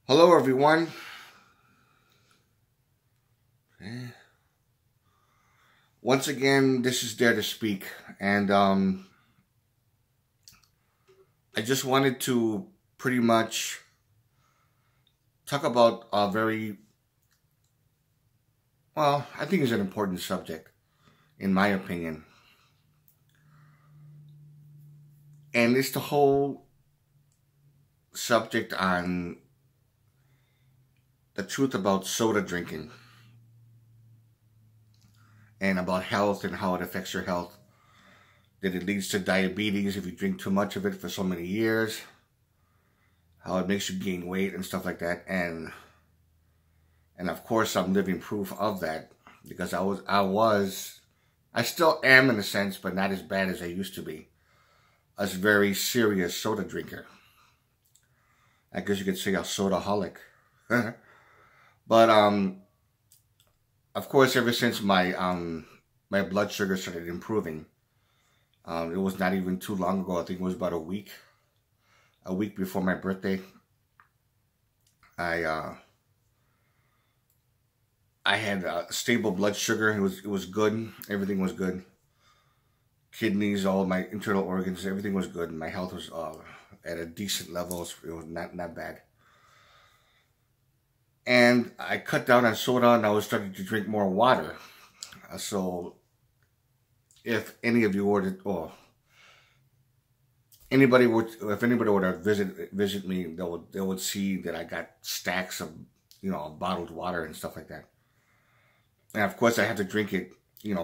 Hello, everyone. Once again, this is Dare to Speak, and I just wanted to pretty much talk about a very, I think it's an important subject, in my opinion, and it's the whole subject on the truth about soda drinking and about health and how it affects your health, that it leads to diabetes if you drink too much of it for so many years, how it makes you gain weight and stuff like that. And of course I'm living proof of that, because I still am in a sense, but not as bad as I used to be. I was a very serious soda drinker. I guess you could say a soda-holic. But of course, ever since my my blood sugar started improving, it was not even too long ago. I think it was about a week before my birthday. I had stable blood sugar. It was good. Everything was good. Kidneys, all my internal organs, everything was good. My health was at a decent level. It was not bad. And I cut down on soda, and I was starting to drink more water. So if any of you were to, or if anybody were to visit me, they would see that I got stacks of, bottled water and stuff like that. And of course I have to drink it,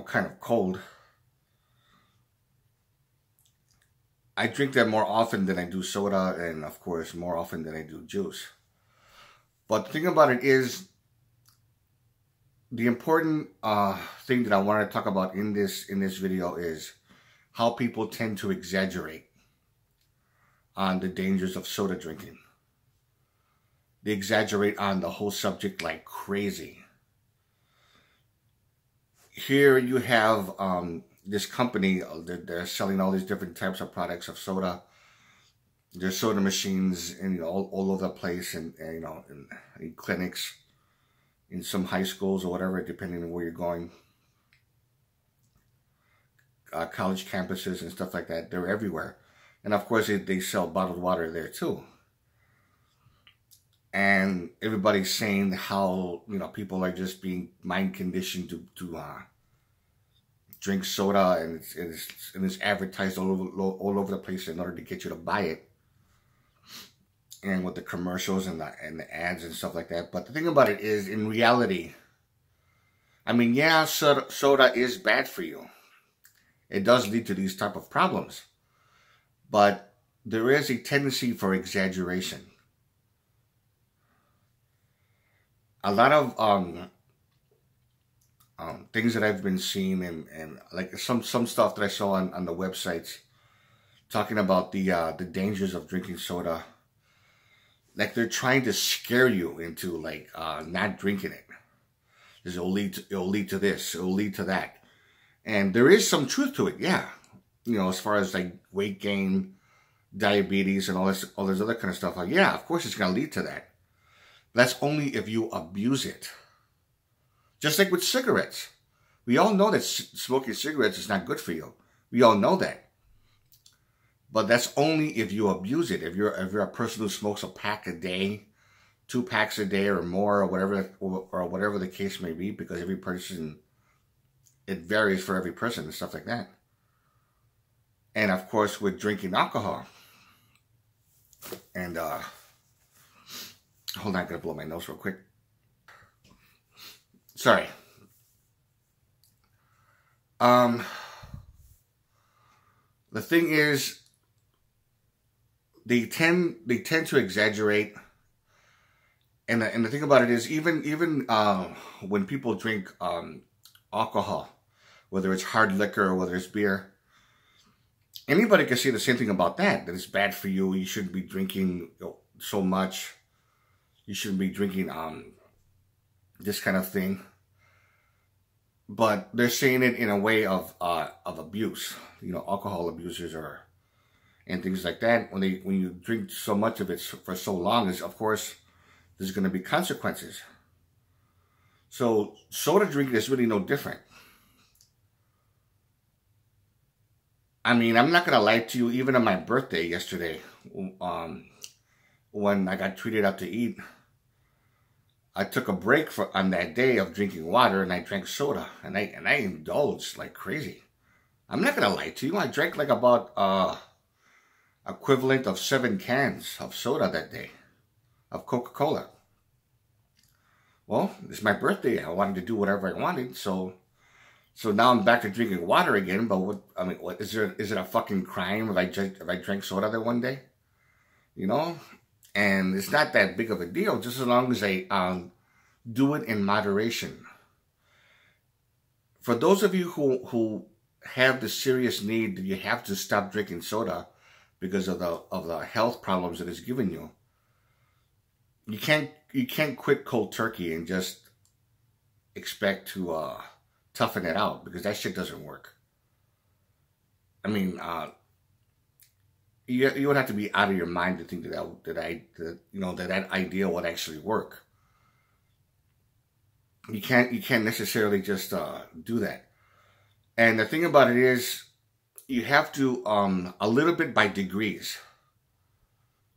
kind of cold. I drink that more often than I do soda, and of course more often than I do juice. But the thing about it is, the important thing that I want to talk about in this video is how people tend to exaggerate on the dangers of soda drinking. They exaggerate on the whole subject like crazy. Here you have this company, they're selling all these different types of products of soda. There's soda machines all over the place, and in clinics, in some high schools or whatever, depending on where you're going. College campuses and stuff like that, they're everywhere. And of course they sell bottled water there too. And everybody's saying how people are just being mind conditioned to drink soda, and it's advertised all over the place in order to get you to buy it. And with the commercials and the ads and stuff like that. But the thing about it is, in reality, I mean, yeah, soda is bad for you. It does lead to these type of problems. But there is a tendency for exaggeration. A lot of things that I've been seeing, and like some stuff that I saw on the websites talking about the dangers of drinking soda. Like they're trying to scare you into not drinking it. It'll lead to this, it'll lead to that. And there is some truth to it, yeah. As far as like weight gain, diabetes, and all this other kind of stuff. Yeah, of course it's gonna lead to that. That's only if you abuse it. Just like with cigarettes. We all know that smoking cigarettes is not good for you. We all know that. But that's only if you abuse it. If you're a person who smokes a pack a day, 2 packs a day or more, or whatever the case may be, because every person, it varies for every person and stuff like that. And of course with drinking alcohol. And hold on, I gotta blow my nose real quick. Sorry. The thing is, they tend to exaggerate, and the thing about it is, even when people drink alcohol, whether it's hard liquor or whether it's beer, anybody can say the same thing about that it's bad for you. You shouldn't be drinking so much. You shouldn't be drinking this kind of thing. But they're saying it in a way of abuse. Alcohol abusers and things like that. When you drink so much of it for so long, is of course there's going to be consequences. So soda drinking is really no different. I mean, I'm not going to lie to you, even on my birthday yesterday, when I got treated out to eat, I took a break on that day of drinking water, and I drank soda, and I indulged like crazy. I'm not going to lie to you. I drank like about equivalent of 7 cans of soda that day, of Coca-Cola. Well, it's my birthday. I wanted to do whatever I wanted, so now I'm back to drinking water again. But what is it a fucking crime if I drank soda that one day? You know, and it's not that big of a deal, just as long as I do it in moderation. For those of you who have the serious need that you have to stop drinking soda because of the health problems that it's given you, you can't quit cold turkey and just expect to toughen it out, because that shit doesn't work. I mean, you would have to be out of your mind to think that idea would actually work. You can't necessarily just do that. And the thing about it is, you have to a little bit by degrees.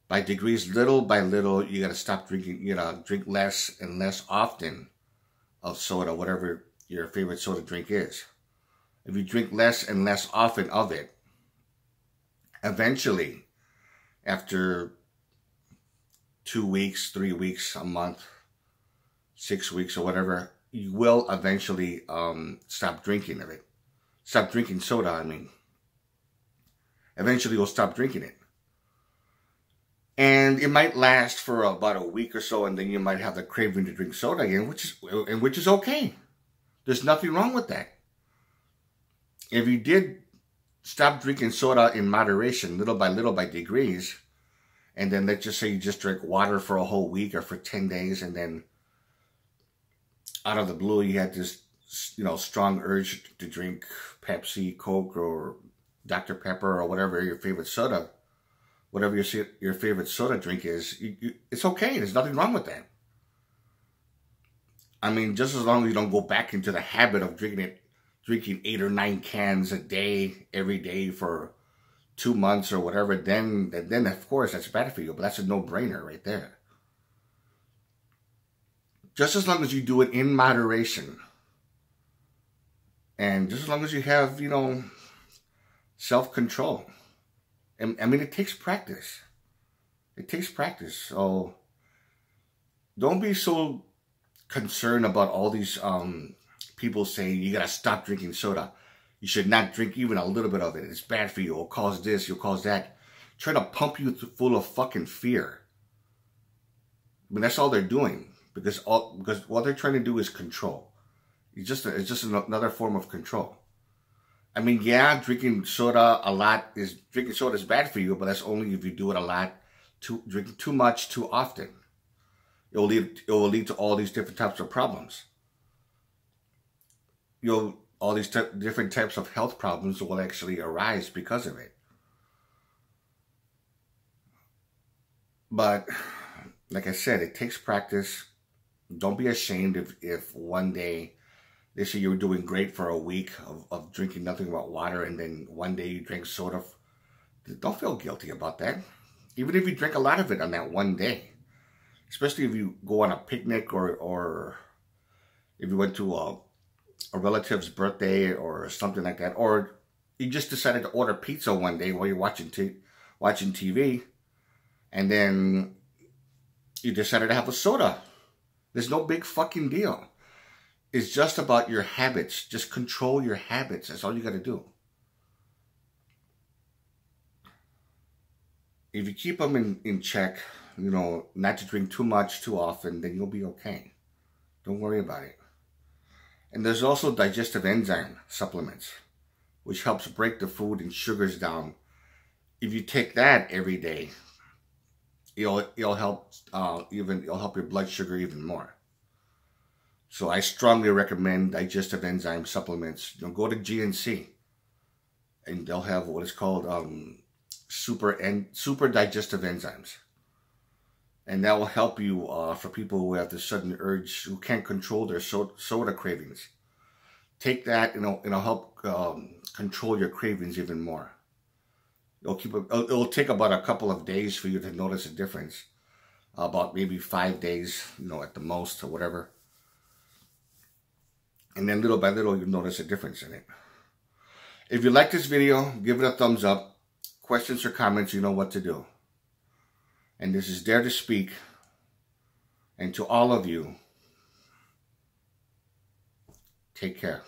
By degrees, little by little, you got to stop drinking. You gotta drink less and less often of soda, whatever your favorite soda drink is. If you drink less and less often of it, eventually, after 2 weeks, 3 weeks, a month, 6 weeks, or whatever, you will eventually stop drinking of it. Stop drinking soda, I mean. Eventually, you'll stop drinking it. And it might last for about a week or so, and then you might have the craving to drink soda again, which is okay. There's nothing wrong with that. If you did stop drinking soda in moderation, little by degrees, and then let's just say you just drink water for a whole week or for 10 days, and then out of the blue you had this, strong urge to drink Pepsi, Coke, or Dr. Pepper, or whatever your favorite soda, whatever your favorite soda drink is, it's okay. There's nothing wrong with that. I mean, just as long as you don't go back into the habit of drinking 8 or 9 cans a day, every day for 2 months or whatever, then of course that's bad for you. But that's a no-brainer right there. Just as long as you do it in moderation, and just as long as you have, self-control. I mean, it takes practice. It takes practice. So don't be so concerned about all these people saying you gotta stop drinking soda. You should not drink even a little bit of it. It's bad for you. It'll cause this. It'll cause that. Trying to pump you full of fucking fear. I mean, that's all they're doing, because what they're trying to do is control. It's just another form of control. I mean, yeah, drinking soda is bad for you, but that's only if you do it a lot, drinking too much, too often. It will lead to all these different types of problems. All these different types of health problems will actually arise because of it. But like I said, it takes practice. Don't be ashamed if one day they say you were doing great for a week of drinking nothing but water, and then one day you drink soda. Don't feel guilty about that. Even if you drink a lot of it on that one day. Especially if you go on a picnic, or if you went to a relative's birthday or something like that. Or you just decided to order pizza one day while you're watching TV. And then you decided to have a soda. There's no big fucking deal. It's just about your habits. Just control your habits. That's all you got to do. If you keep them in check, not to drink too much too often, then you'll be okay. Don't worry about it. And there's also digestive enzyme supplements, which helps break the food and sugars down. If you take that every day, it'll help your blood sugar even more. So I strongly recommend digestive enzyme supplements. Go to GNC, and they'll have what is called super digestive enzymes. And that will help you for people who have this sudden urge, who can't control their soda cravings. Take that, it'll help control your cravings even more. It'll take about a couple of days for you to notice a difference. About maybe 5 days, at the most, or whatever. And then little by little, you'll notice a difference in it. If you like this video, give it a thumbs up. Questions or comments, you know what to do. And this is Dare to Speak. And to all of you, take care.